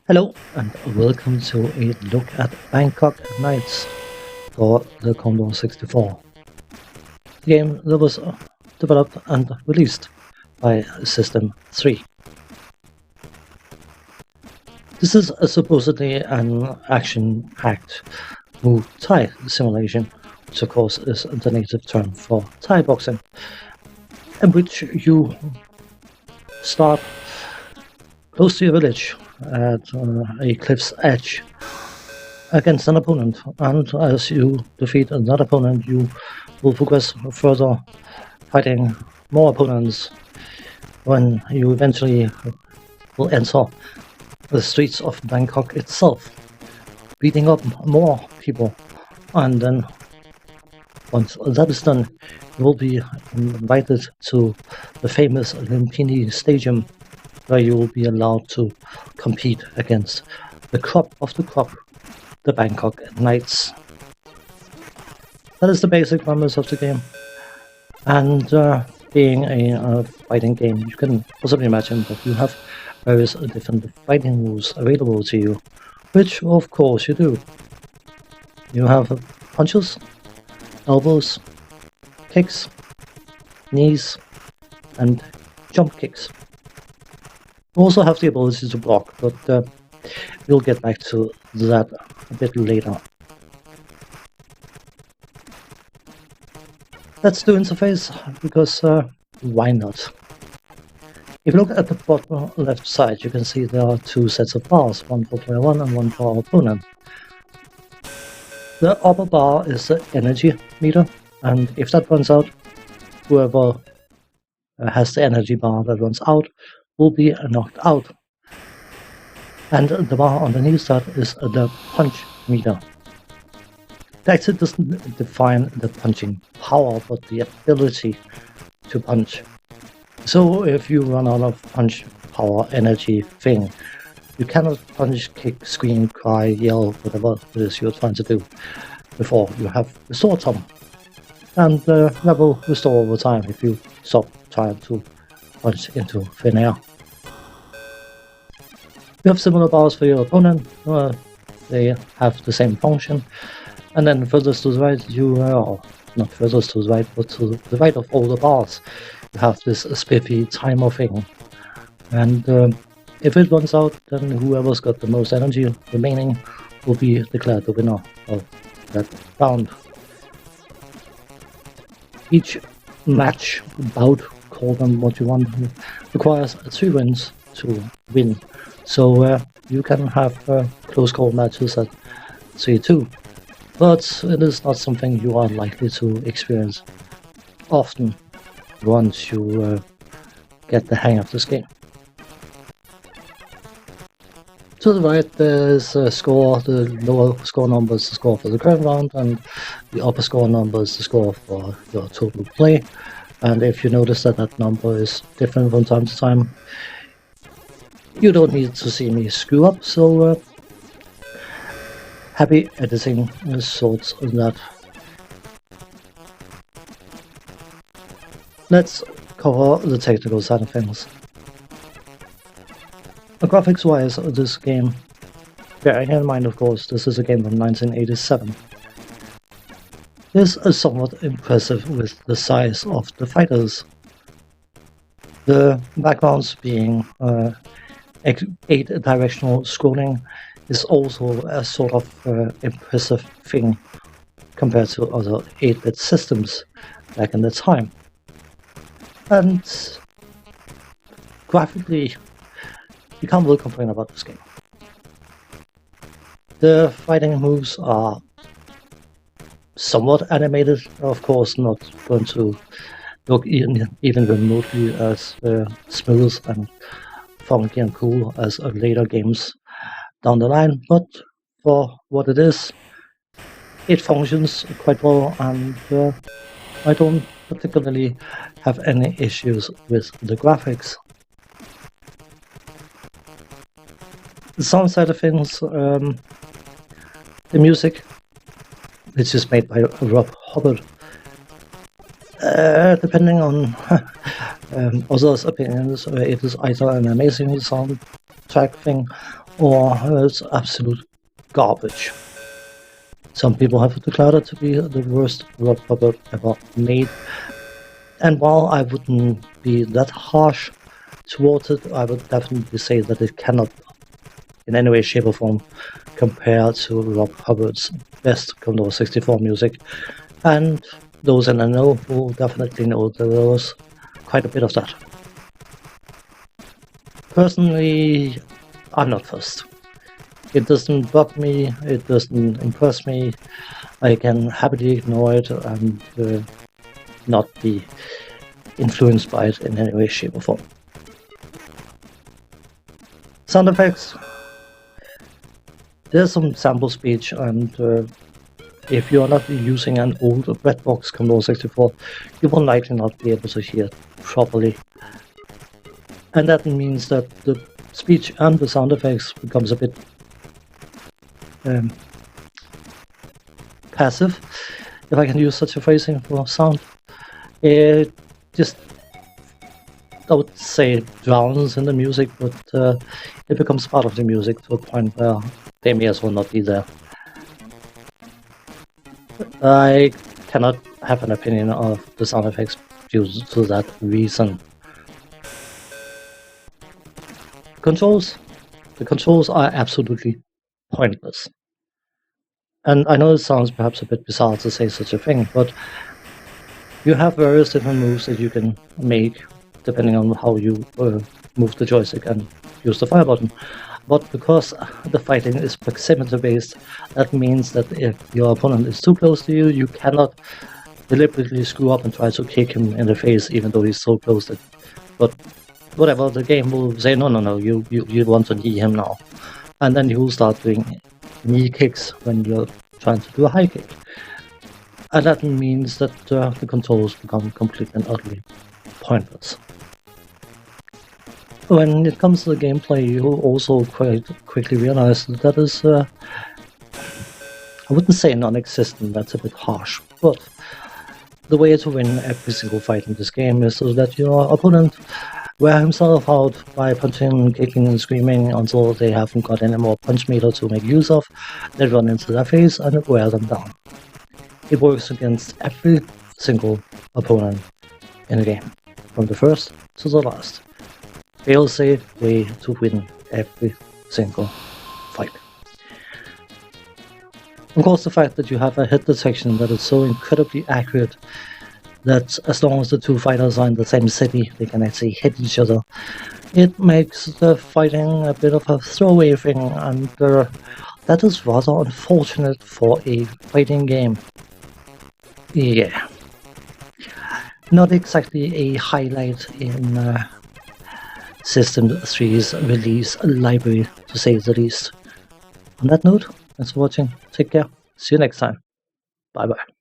Hello and welcome to a look at Bangkok Nights for the Commodore 64. The game that was developed and released by System 3. This is supposedly an action-packed Muay Thai simulation, which of course is the native term for Thai boxing, in which you start close to your village at a cliff's edge against an opponent, and as you defeat that opponent you will progress further, fighting more opponents when you eventually will enter the streets of Bangkok itself, beating up more people, and then once that is done you will be invited to the famous Lumpini Stadium, where you will be allowed to compete against the crop of the crop, the Bangkok Knights. That is the basic premise of the game, and being a fighting game, you can possibly imagine that you have various different fighting moves available to you, which of course you do. You have punches, elbows, kicks, knees, and jump kicks. You also have the ability to block, but we'll get back to that a bit later. Let's do interface, because why not? If you look at the bottom left side, you can see there are two sets of bars, one for player 1 and one for our opponent. The upper bar is the energy meter, and if that runs out, whoever has the energy bar that runs out will be knocked out. And the bar underneath that is the punch meter. It actually doesn't define the punching power, but the ability to punch. So if you run out of punch power energy thing, you cannot punch, kick, scream, cry, yell, whatever it is you're trying to do before you have restored some. And that will restore over time if you stop trying to punch into thin air. You have similar bars for your opponent, they have the same function, and then furthest to the right, not furthest to the right, but to the right of all the bars, you have this spiffy timer thing, and if it runs out, then whoever's got the most energy remaining will be declared the winner of that round. Each match, bout, call them what you want, requires 3 wins to win. So you can have close call matches at 3-2, but it is not something you are likely to experience often once you get the hang of this game. To the right there's a score. The lower score number is the score for the current round, and the upper score number is the score for your total play. And if you notice that that number is different from time to time, you don't need to see me screw up, so happy editing sorts of that. Let's cover the technical side of things. Graphics wise, this game, bearing in mind of course this is a game from 1987, is somewhat impressive with the size of the fighters. The backgrounds being 8-directional scrolling is also a sort of impressive thing compared to other 8-bit systems back in the time. And graphically, you can't really complain about this game. The fighting moves are somewhat animated, of course not going to look even remotely as smooth and funky and cool as later games down the line, but for what it is, it functions quite well, and I don't particularly have any issues with the graphics. The sound side of things, the music, which is made by Rob Hubbard. Depending on others' opinions, it is either an amazing soundtrack thing or it's absolute garbage. Some people have declared it to be the worst Rob Hubbard ever made. And while I wouldn't be that harsh towards it, I would definitely say that it cannot, in any way, shape, or form, compare to Rob Hubbard's best Commodore 64 music. And those in the know will definitely know there was quite a bit of that. Personally, I'm not fussed. It doesn't bug me, it doesn't impress me. I can happily ignore it and not be influenced by it in any way, shape, or form. Sound effects. There's some sample speech, and if you are not using an old red box Commodore 64, you will likely not be able to hear it properly. And that means that the speech and the sound effects becomes a bit passive, if I can use such a phrasing for sound. It just, I would say, drowns in the music, but it becomes part of the music to a point where they may as well not be there. I cannot have an opinion of the sound effects due to that reason. The controls are absolutely pointless. And I know it sounds perhaps a bit bizarre to say such a thing, but you have various different moves that you can make depending on how you move the joystick and use the fire button. But because the fighting is proximity based, that means that if your opponent is too close to you, you cannot deliberately screw up and try to kick him in the face even though he's so close that, but whatever, the game will say no, you want to knee him now. And then you will start doing knee kicks when you're trying to do a high kick. And that means that the controls become completely and utterly pointless. When it comes to the gameplay, you'll also quite quickly realize that that is, I wouldn't say non-existent, that's a bit harsh, but the way to win every single fight in this game is so that your opponent wear himself out by punching, kicking, and screaming until they haven't got any more punch meter to make use of. They run into their face and wear them down. It works against every single opponent in the game, from the first to the last. Fail-safe way to win every single fight. Of course, the fact that you have a hit detection that is so incredibly accurate that as long as the two fighters are in the same city, they can actually hit each other. It makes the fighting a bit of a throwaway thing, and that is rather unfortunate for a fighting game. Yeah. Not exactly a highlight in System 3's release library, to say the least. On that note, thanks for watching, take care, see you next time, bye bye.